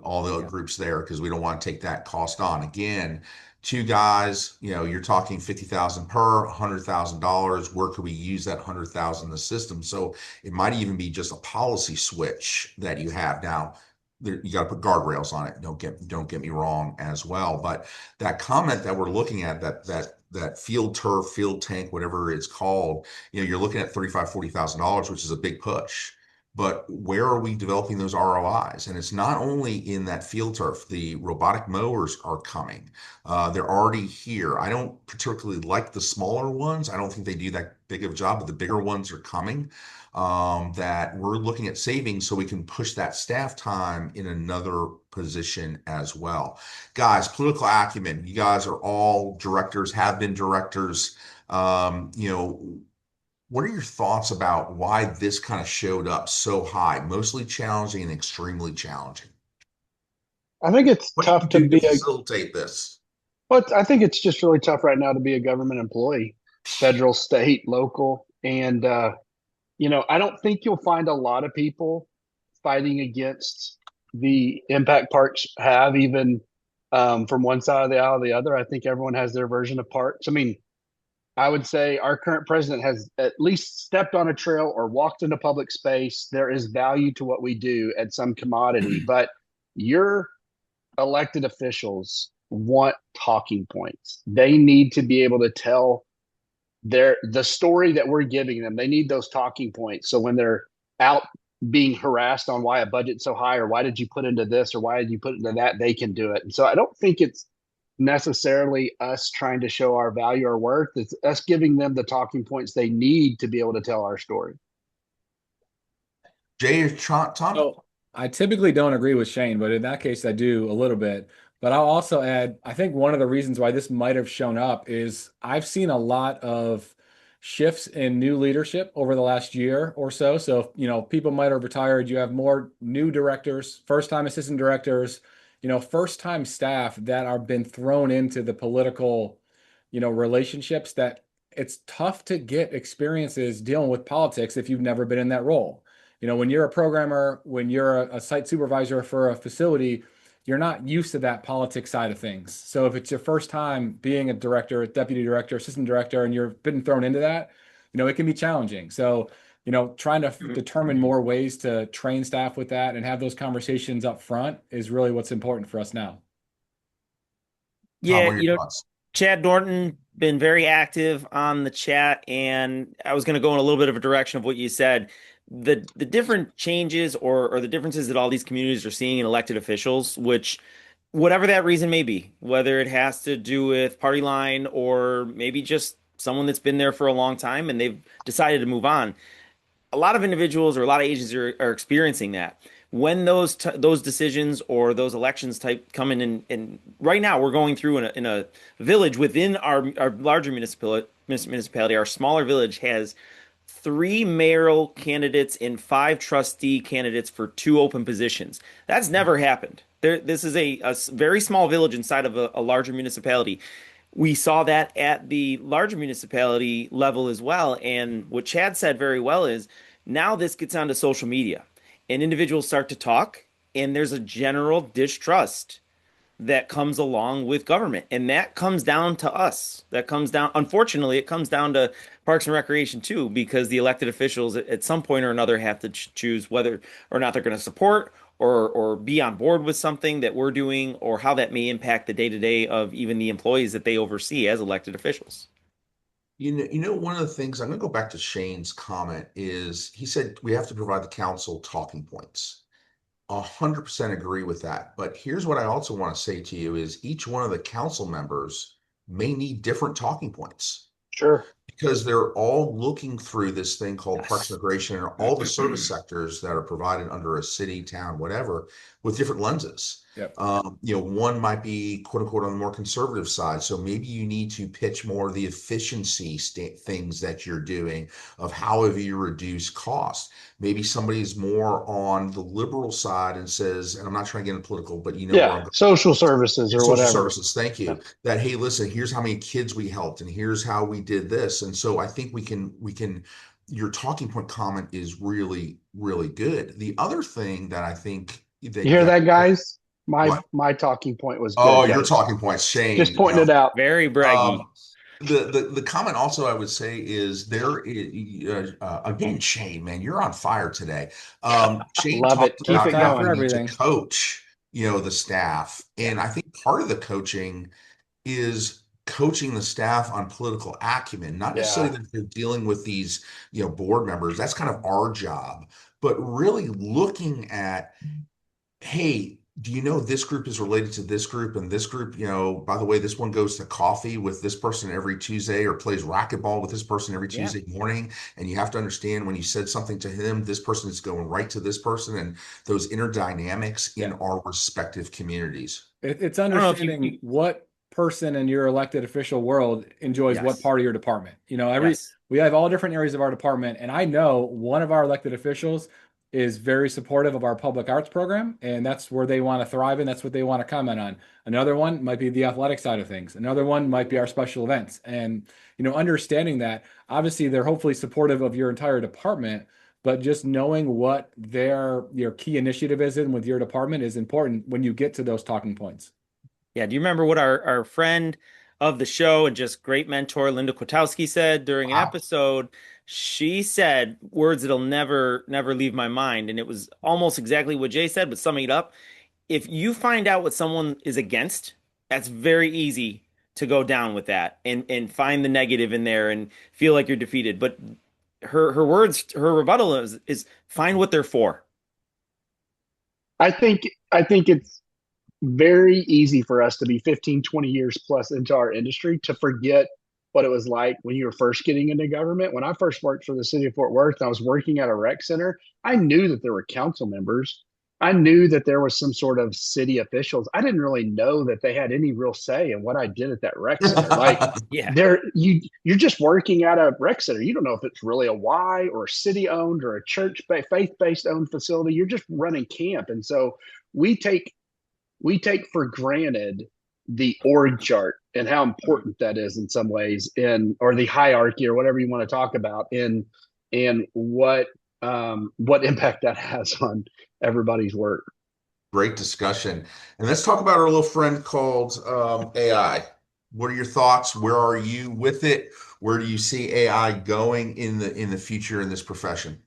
all the groups there, because we don't want to take that cost on. Again, 2 guys, you're talking 50,000 per, $100,000. Where could we use that 100,000 in the system? So it might even be just a policy switch that you have now. You got to put guardrails on it. Don't get me wrong as well. But that comment that we're looking at, that field turf, field tank, whatever it's called, you're looking at $35,000-$40,000, which is a big push. But where are we developing those ROIs? And it's not only in that field turf. The robotic mowers are coming. They're already here. I don't particularly like the smaller ones. I don't think they do that big of a job, but the bigger ones are coming. That we're looking at savings so we can push that staff time in another position as well. Guys, political acumen, you guys are all directors, have been directors. What are your thoughts about why this kind of showed up so high, mostly challenging and extremely challenging? I think it's tough to be facilitate this. But I think it's just really tough right now to be a government employee, federal, state, local. And, I don't think you'll find a lot of people fighting against the impact parks have, even from one side of the aisle to the other. I think everyone has their version of parks. I mean, I would say our current president has at least stepped on a trail or walked into public space. There is value to what we do at some commodity, but your elected officials want talking points. They need to be able to tell the story that we're giving them. They need those talking points. So when they're out being harassed on why a budget's so high, or why did you put into this, or why did you put into that, they can do it. And so I don't think it's necessarily us trying to show our value or worth. It's us giving them the talking points they need to be able to tell our story. Jay or Tom? So I typically don't agree with Shane, but in that case, I do a little bit. But I'll also add, I think one of the reasons why this might have shown up is I've seen a lot of shifts in new leadership over the last year or so. So, people might have retired. You have more new directors, first-time assistant directors, first-time staff that are been thrown into the political, relationships that it's tough to get experiences dealing with politics if you've never been in that role. When you're a programmer, when you're a site supervisor for a facility, you're not used to that politics side of things. So if it's your first time being a director, deputy director, assistant director, and you've been thrown into that, it can be challenging. So, trying to determine more ways to train staff with that and have those conversations up front is really what's important for us now. Tom, Yeah, Chad Norton been very active on the chat, and I was going to go in a little bit of a direction of what you said. The different changes or the differences that all these communities are seeing in elected officials, which whatever that reason may be, whether it has to do with party line or maybe just someone that's been there for a long time and they've decided to move on. A lot of individuals or a lot of agencies are experiencing that. when those decisions or those elections type come in, and right now we're going through in a village within our larger municipality, our smaller village has 3 mayoral candidates and 5 trustee candidates for 2 open positions. That's never happened. This is a very small village inside of a larger municipality. We saw that at the larger municipality level as well. And what Chad said very well is now this gets onto social media and individuals start to talk, and there's a general distrust that comes along with government. And that comes down to us. That comes down, unfortunately, it comes down to Parks and Recreation too, because the elected officials at some point or another have to choose whether or not they're going to support or be on board with something that we're doing, or how that may impact the day-to-day of even the employees that they oversee as elected officials. One of the things, I'm going to go back to Shane's comment, is he said we have to provide the council talking points. 100% agree with that. But here's what I also want to say to you is each one of the council members may need different talking points. Sure. Because they're all looking through this thing called Yes. Parks and Recreation and all the service sectors that are provided under a city, town, whatever, with different lenses. Yep. One might be quote unquote on the more conservative side. So maybe you need to pitch more of the efficiency things that you're doing of how have you reduced cost. Maybe somebody's more on the liberal side and says, and I'm not trying to get into political, but where I'm Yeah, going. social services or Social whatever. services, thank you. Yeah. That, hey, listen, here's how many kids we helped, and here's how we did this. And so I think we can. Your talking point comment is really, really good. The other thing that I think that You hear that, guys? What? My talking point was good. Oh, guys. your talking point, Shane. Just pointing it out. Very braggy. The comment also I would say is there again, Shane, man, you're on fire today. Shane Love it. talked Keep about it how going. we need to Everything. coach, the staff, and I think part of the coaching is coaching the staff on political acumen, not necessarily that they're dealing with these, board members. That's kind of our job, but really looking at, hey, do you know this group is related to this group, and this group, by the way, this one goes to coffee with this person every Tuesday or plays racquetball with this person every Tuesday morning. And you have to understand when you said something to him, this person is going right to this person, and those inner dynamics in our respective communities. It's understanding what person in your elected official world enjoys what part of your department. We have all different areas of our department, and I know one of our elected officials is very supportive of our public arts program, and that's where they want to thrive, and that's what they want to comment on. Another one might be the athletic side of things. Another one might be our special events. And understanding that, obviously they're hopefully supportive of your entire department, but just knowing what your key initiative is in with your department is important when you get to those talking points. Yeah. Do you remember what our friend of the show and just great mentor, Linda Kwiatkowski, said during an episode? She said words that'll never leave my mind. And it was almost exactly what Jay said, but summing it up, if you find out what someone is against, that's very easy to go down with that and find the negative in there and feel like you're defeated. But her rebuttal is find what they're for. I think it's very easy for us to be 15, 20 years plus into our industry to forget what it was like when you were first getting into government. When I first worked for the city of Fort Worth and I was working at a rec center, I knew that there were council members. I knew that there was some sort of city officials. I didn't really know that they had any real say in what I did at that rec center. Like, you're just working at a rec center. You don't know if it's really a Y or a city owned or a church faith-based owned facility. You're just running camp. And so we take for granted the org chart and how important that is in some ways, or the hierarchy or whatever you want to talk about, and what impact that has on everybody's work. Great discussion. And let's talk about our little friend called AI. What are your thoughts? Where are you with it? Where do you see AI going in the future in this profession?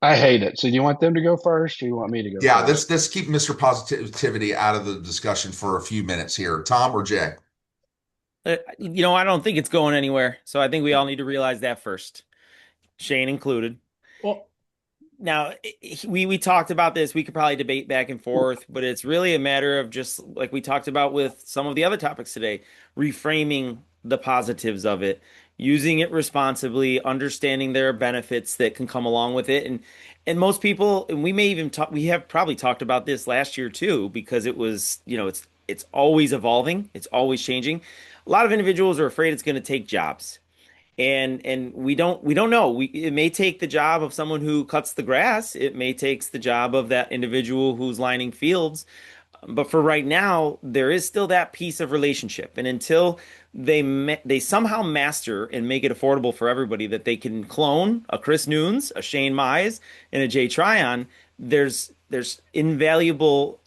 I hate it. So do you want them to go first, or you want me to go first? Yeah, let's keep Mr. Positivity out of the discussion for a few minutes here. Tom or Jay? I don't think it's going anywhere. So I think we all need to realize that first, Shane included. Well, now we talked about this. We could probably debate back and forth, but it's really a matter of just like we talked about with some of the other topics today, reframing the positives of it. using it responsibly, understanding there are benefits that can come along with it. And most people, and we may even talk, we have probably talked about this last year too, because it was, it's always evolving, it's always changing. A lot of individuals are afraid it's going to take jobs. And we don't know. It may take the job of someone who cuts the grass. It may take the job of that individual who's lining fields. But for right now, there is still that piece of relationship. And until they somehow master and make it affordable for everybody that they can clone a Chris Nunes, a Shane Mize, and a Jay Tryon, there's invaluable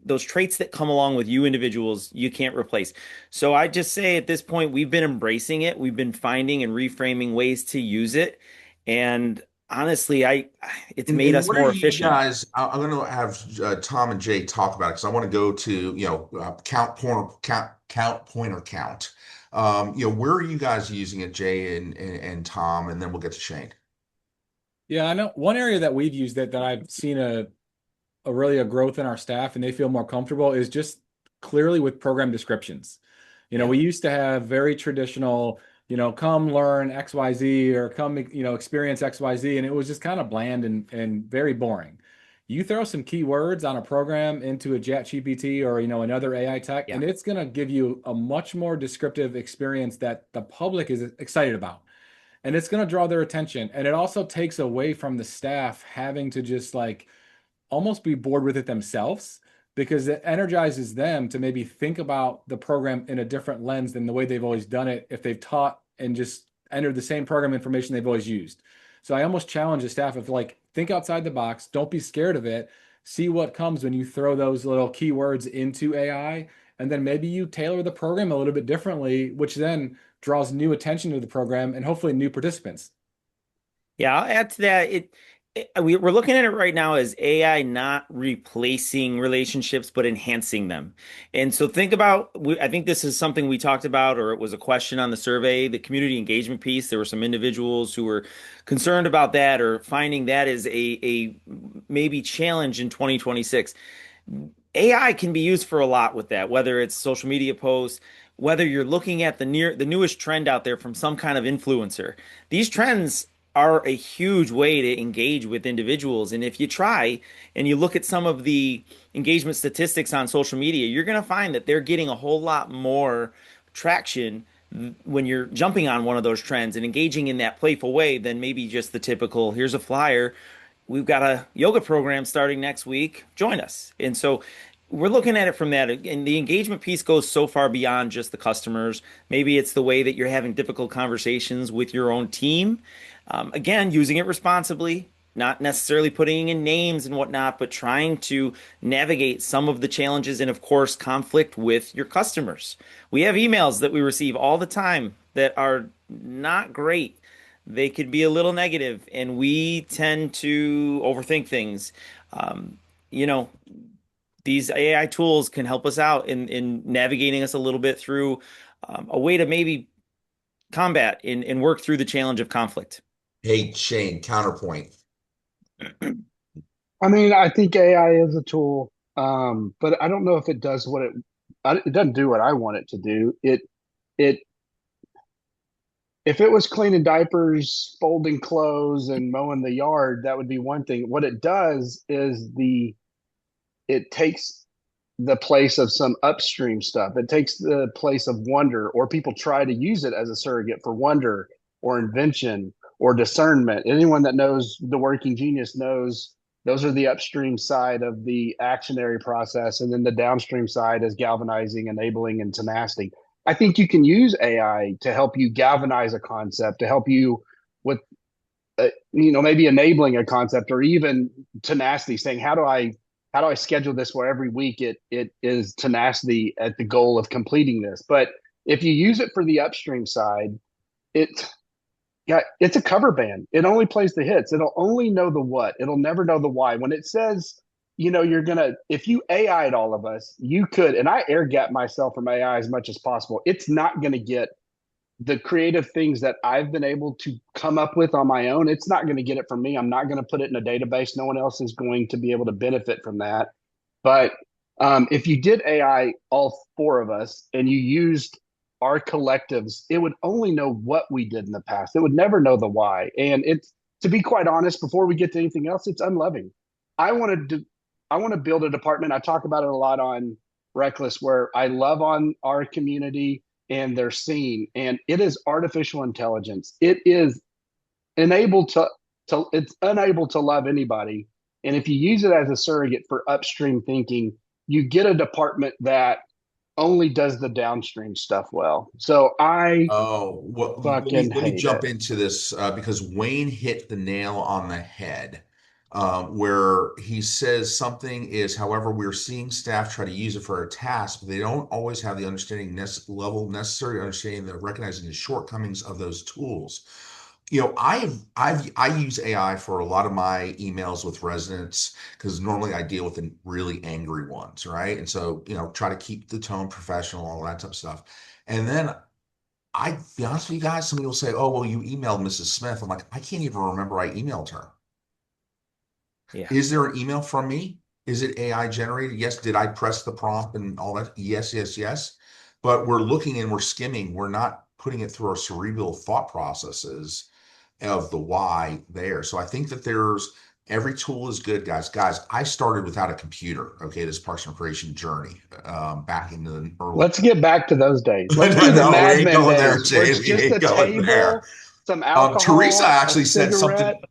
those traits that come along with you individuals you can't replace. So I just say at this point, we've been embracing it. We've been finding and reframing ways to use it. And honestly, it's made us what more are you efficient. guys? I'm going to have Tom and Jay talk about it because I want to go to count pointer count. Where are you guys using it, Jay and Tom, and then we'll get to Shane. Yeah, I know one area that we've used it that I've seen a really a growth in our staff and they feel more comfortable is just clearly with program descriptions. We used to have very traditional, come learn XYZ or come, experience XYZ. And it was just kind of bland and very boring. You throw some keywords on a program into a ChatGPT or, another AI tech, and it's going to give you a much more descriptive experience that the public is excited about. And it's going to draw their attention. And it also takes away from the staff having to just almost be bored with it themselves, because it energizes them to maybe think about the program in a different lens than the way they've always done it if they've taught and just entered the same program information they've always used. So I almost challenge the staff of think outside the box, don't be scared of it, see what comes when you throw those little keywords into AI, and then maybe you tailor the program a little bit differently, which then draws new attention to the program and hopefully new participants. Yeah, I'll add to that. We're looking at it right now as AI not replacing relationships, but enhancing them. And so think about, I think this is something we talked about, or it was a question on the survey, the community engagement piece. There were some individuals who were concerned about that or finding that as a maybe challenge in 2026. AI can be used for a lot with that, whether it's social media posts, whether you're looking at the newest trend out there from some kind of influencer. These trends are a huge way to engage with individuals. And if you try and you look at some of the engagement statistics on social media, you're going to find that they're getting a whole lot more traction when you're jumping on one of those trends and engaging in that playful way than maybe just the typical, here's a flyer, we've got a yoga program starting next week, join us. And so we're looking at it from that. And the engagement piece goes so far beyond just the customers. Maybe it's the way that you're having difficult conversations with your own team. Again, using it responsibly, not necessarily putting in names and whatnot, but trying to navigate some of the challenges and, of course, conflict with your customers. We have emails that we receive all the time that are not great. They could be a little negative, and we tend to overthink things. These AI tools can help us out in navigating us a little bit through a way to maybe combat and work through the challenge of conflict. Hey, Shane, counterpoint. I think AI is a tool, but I don't know if it does it doesn't do what I want it to do. If it was cleaning diapers, folding clothes, and mowing the yard, that would be one thing. What it does is it takes the place of some upstream stuff. It takes the place of wonder, or people try to use it as a surrogate for wonder or invention or discernment. Anyone that knows the working genius knows those are the upstream side of the actionary process. And then the downstream side is galvanizing, enabling, and tenacity. I think you can use AI to help you galvanize a concept, to help you with, maybe enabling a concept, or even tenacity, saying, how do I schedule this where every week it is tenacity at the goal of completing this? But if you use it for the upstream side, it's a cover band. It only plays the hits. It'll only know the what. It'll never know the why. When it says, if you AI'd all of us, you could, and I air gap myself from AI as much as possible. It's not going to get the creative things that I've been able to come up with on my own. It's not going to get it from me. I'm not going to put it in a database. No one else is going to be able to benefit from that. But if you did AI all four of us and you used our collectives, it would only know what we did in the past. It would never know the why. And it's, to be quite honest, before we get to anything else, it's unloving. I want to build a department. I talk about it a lot on RecLess, where I love on our community and their scene, and it is artificial intelligence. It is unable to it's unable to love anybody. And if you use it as a surrogate for upstream thinking, you get a department that only does the downstream stuff well. So I Let fucking me hate jump it. into this because Wayne hit the nail on the head. Where he says something is, however, we're seeing staff try to use it for a task, but they don't always have the understanding level necessary to understanding the recognizing the shortcomings of those tools. I use AI for a lot of my emails with residents because normally I deal with the really angry ones, right? And so, try to keep the tone professional, all that type of stuff. And then I be honest with you guys, somebody will say, "Oh, well, you emailed Mrs. Smith." I'm like, I can't even remember I emailed her. Yeah. Is there an email from me? Is it AI generated? Yes. Did I press the prompt and all that? Yes, yes, yes. But we're looking and we're skimming. We're not putting it through our cerebral thought processes of the why there. So I think that every tool is good, guys. Guys, I started without a computer. Okay, this Parks and Recreation journey back in the early. Let's get back to those days. Let's do the No, we Mad ain't Men going there, days, where Jay. it's We just a ain't going there. table, some Teresa alcohol, a actually said cigarette. something.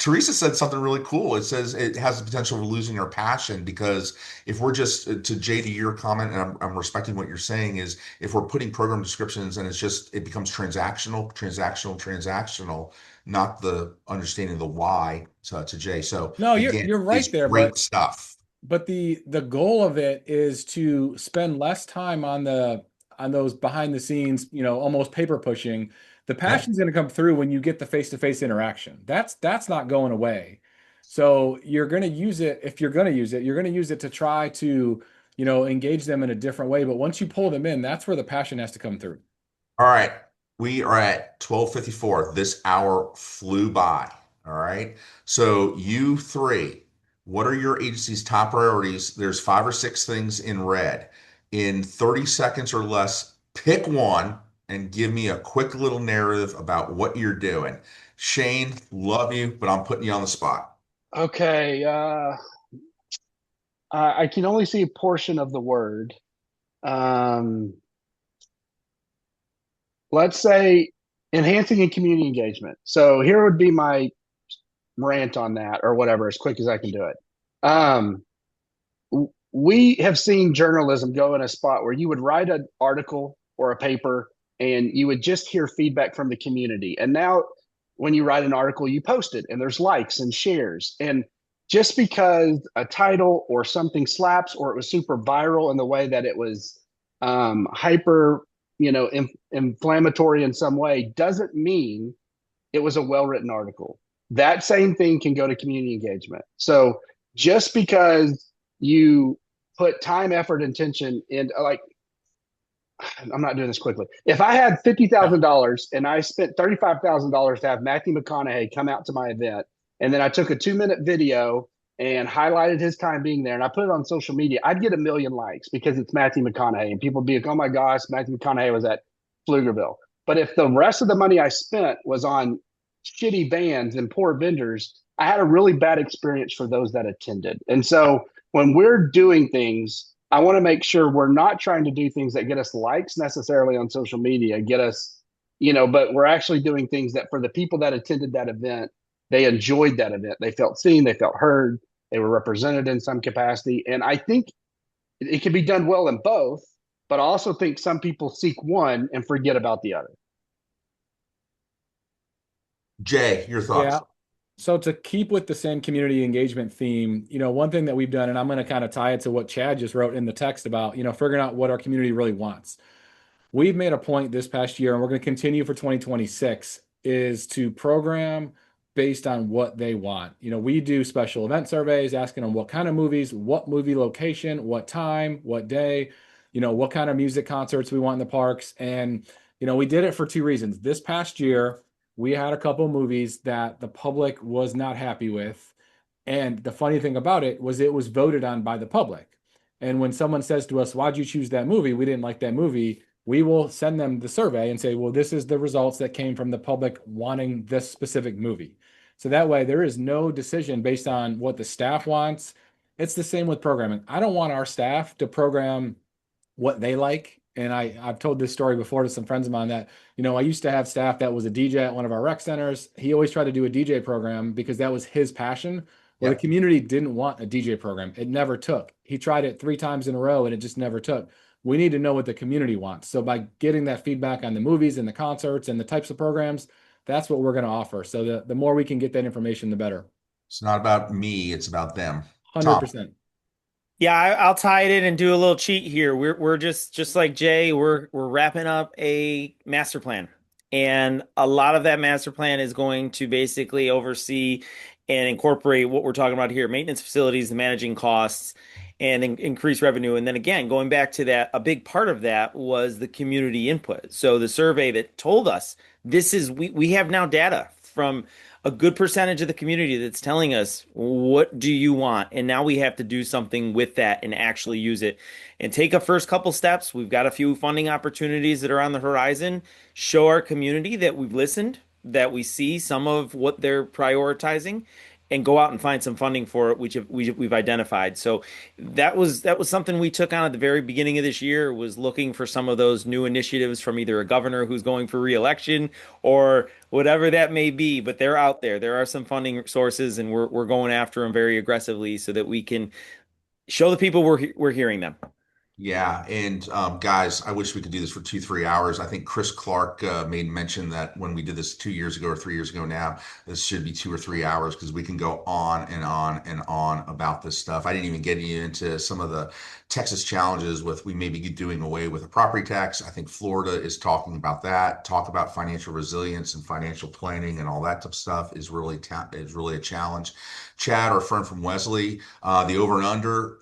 Teresa said something really cool. It says it has the potential of losing our passion because if we're just to Jay, to your comment, and I'm respecting what you're saying, is if we're putting program descriptions and it becomes transactional, not the understanding the why to Jay. So No, again, you're right it's there, great stuff. but the goal of it is to spend less time on those behind the scenes, almost paper pushing. The passion's going to come through when you get the face-to-face interaction. That's not going away. So you're going to use it. If you're going to use it, you're going to use it to try to, engage them in a different way. But once you pull them in, that's where the passion has to come through. All right. We are at 12:54. This hour flew by. All right. So you three, what are your agency's top priorities? There's 5 or 6 things in red. In 30 seconds or less, pick one and give me a quick little narrative about what you're doing. Shane, love you, but I'm putting you on the spot. Okay. I can only see a portion of the word. Let's say enhancing and community engagement. So here would be my rant on that, or whatever, as quick as I can do it. We have seen journalism go in a spot where you would write an article or a paper and you would just hear feedback from the community. And now when you write an article, you post it and there's likes and shares. And just because a title or something slaps, or it was super viral in the way that it was hyper, inflammatory in some way, doesn't mean it was a well-written article. That same thing can go to community engagement. So just because you put time, effort, intention in, like, I'm not doing this quickly. If I had $50,000 and I spent $35,000 to have Matthew McConaughey come out to my event, and then I took a 2-minute video and highlighted his time being there, and I put it on social media, I'd get 1 million likes because it's Matthew McConaughey, and people would be like, "Oh my gosh, Matthew McConaughey was at Pflugerville." But if the rest of the money I spent was on shitty bands and poor vendors, I had a really bad experience for those that attended. And so when we're doing things, I want to make sure we're not trying to do things that get us likes necessarily on social media, get us, but we're actually doing things that for the people that attended that event, they enjoyed that event. They felt seen, they felt heard, they were represented in some capacity. And I think it can be done well in both, but I also think some people seek one and forget about the other. Jay, your thoughts? Yeah. So to keep with the same community engagement theme, one thing that we've done, and I'm going to kind of tie it to what Chad just wrote in the text about, figuring out what our community really wants. We've made a point this past year, and we're going to continue for 2026, is to program based on what they want. We do special event surveys asking them what kind of movies, what movie location, what time, what day, what kind of music concerts we want in the parks. And, we did it for 2 reasons. This past year, we had a couple movies that the public was not happy with. And the funny thing about it was voted on by the public. And when someone says to us, "Why'd you choose that movie?" We didn't like that movie. we will send them the survey and say, well, this is the results that came from the public wanting this specific movie. So that way there is no decision based on what the staff wants. It's the same with programming. I don't want our staff to program what they like. And I've told this story before to some friends of mine that, I used to have staff that was a DJ at one of our rec centers. He always tried to do a DJ program because that was his passion. Well, the community didn't want a DJ program. It never took. He tried it 3 times in a row and it just never took. We need to know what the community wants. So by getting that feedback on the movies and the concerts and the types of programs, that's what we're going to offer. So the more we can get that information, the better. It's not about me, it's about them. 100%. Yeah, I'll tie it in and do a little cheat here. We're just like Jay, we're wrapping up a master plan. And a lot of that master plan is going to basically oversee and incorporate what we're talking about here, maintenance facilities, managing costs, and increase revenue. And then again, going back to that, a big part of that was the community input. So the survey that told us we have now data from a good percentage of the community that's telling us, what do you want? And now we have to do something with that and actually use it and take a first couple steps. We've got a few funding opportunities that are on the horizon. Show our community that we've listened, that we see some of what they're prioritizing, and go out and find some funding for it, which we've identified. So that was something we took on at the very beginning of this year, was looking for some of those new initiatives from either a governor who's going for re-election or whatever that may be. But they're out there. There are some funding sources, and we're going after them very aggressively so that we can show the people we're hearing them. Yeah, and guys, I wish we could do this for 2, 3 hours. I think Chris Clark made mention that when we did this 2 years ago or 3 years ago now, this should be 2 or 3 hours because we can go on and on and on about this stuff. I didn't even get you into some of the Texas challenges with we may be doing away with a property tax. I think Florida is talking about that. Talk about financial resilience and financial planning and all that type of stuff is really a challenge. Chad, our friend from Wesley, the over and under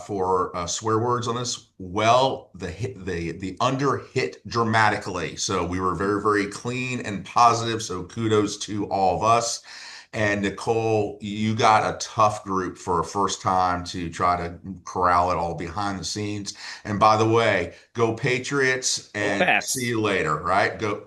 for swear words on this. Well, the under hit dramatically. So we were very, very clean and positive. So kudos to all of us. And Nicole, you got a tough group for a first time to try to corral it all behind the scenes. And by the way, go Patriots and see you later, right? Go.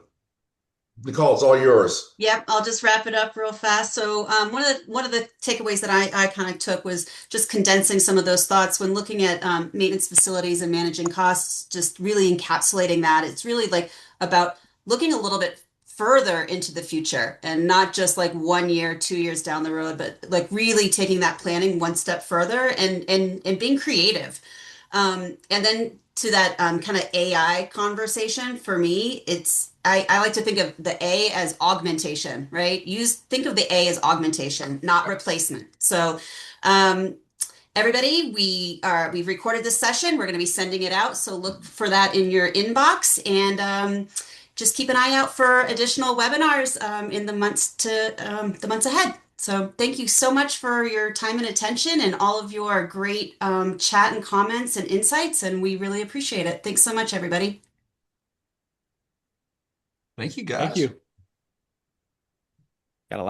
Nicole, it's all yours. Yep, I'll just wrap it up real fast. So one of the takeaways that I kind of took was just condensing some of those thoughts when looking at maintenance facilities and managing costs, just really encapsulating that. It's really like about looking a little bit further into the future and not just like 1 year, 2 years down the road, but like really taking that planning one step further and being creative. And then to that kind of AI conversation, for me, I like to think of the A as augmentation, right? Think of the A as augmentation, not replacement. So everybody, we've recorded this session. We're going to be sending it out. So look for that in your inbox, and just keep an eye out for additional webinars in the months ahead. So thank you so much for your time and attention and all of your great chat and comments and insights. And we really appreciate it. Thanks so much, everybody. Thank you, guys. Thank you.